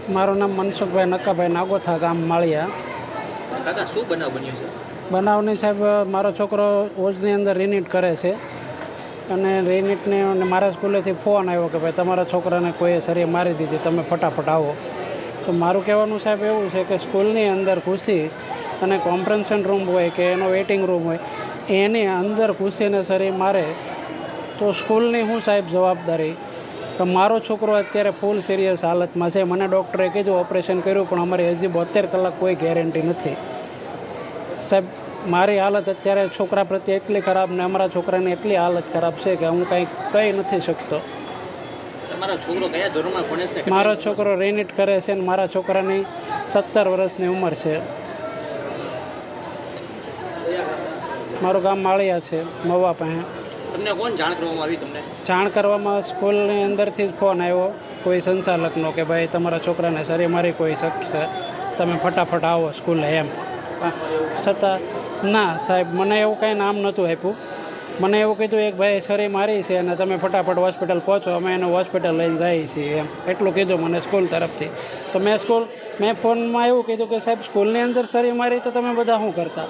મારું નામ મનસુખભાઈ નકાભાઈ નાગોથા, ગામ માળિયા. કાકા શું બનાવ બન્યો છે? બનાવની સાહેબ, મારો છોકરો ઓજની અંદર રીનીટ કરે છે અને રીનીટને મારા સ્કૂલેથી ફોન આવ્યો કે ભાઈ તમારા છોકરાને કોઈએ સરી મારી દીધી, તમે ફટાફટ આવો. તો મારું કહેવાનું સાહેબ એવું છે કે સ્કૂલની અંદર ઘૂસી અને કોન્ફરન્સન રૂમ હોય કે એનો વેઇટિંગ રૂમ હોય એની અંદર ઘૂસીને સરી મારે તો સ્કૂલની શું સાહેબ જવાબદારી? તો મારો છોકરો અત્યારે ફૂલ સિરિયસ હાલતમાં છે. મને ડૉક્ટરે કીધું ઓપરેશન કર્યું, પણ અમારી હજી 72 કલાક કોઈ ગેરંટી નથી સાહેબ. મારી હાલત અત્યારે છોકરા પ્રત્યે એટલી ખરાબ ને અમારા છોકરાની એટલી હાલત ખરાબ છે કે હું કંઈ કહી નથી શકતો. તમારો છોકરો કયા ધોરણમાં ભણે છે? મારો છોકરો રીનીટ કરે છે ને મારા છોકરાની 17 વર્ષની ઉંમર છે. મારું ગામ માળિયા છે, મવા પાસે. તમને કોણ જાણ કરવામાં આવી? તમને જાણ કરવામાં સ્કૂલની અંદરથી જ ફોન આવ્યો કોઈ સંચાલકનો કે ભાઈ તમારા છોકરાને સરી મારી કોઈ શકશે, તમે ફટાફટ આવો સ્કૂલે એમ. છતાં ના સાહેબ, મને એવું કંઈ નામ નહોતું આપ્યું. મને એવું કીધું એક ભાઈ સરી મારી છે અને તમે ફટાફટ હોસ્પિટલ પહોંચો, અમે એને હોસ્પિટલ લઈને જઈએ છીએ એમ, એટલું કીધું મને સ્કૂલ તરફથી. તો મેં ફોનમાં એવું કીધું કે સાહેબ સ્કૂલની અંદર સરી મારી તો તમે બધા શું કરતા?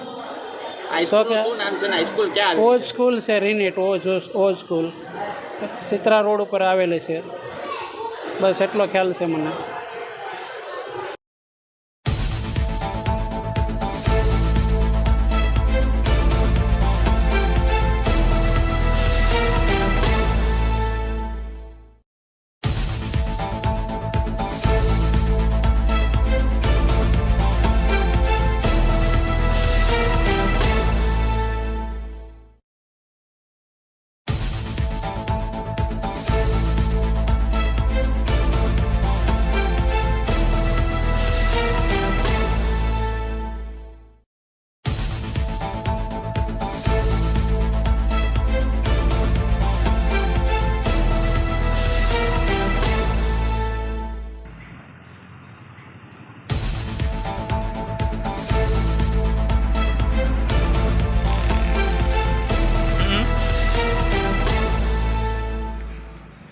ઓજ સ્કૂલ છે રીનીટ, ઓજ સ્કૂલ સિત્રા રોડ ઉપર આવેલી છે. બસ એટલો ખ્યાલ છે મને.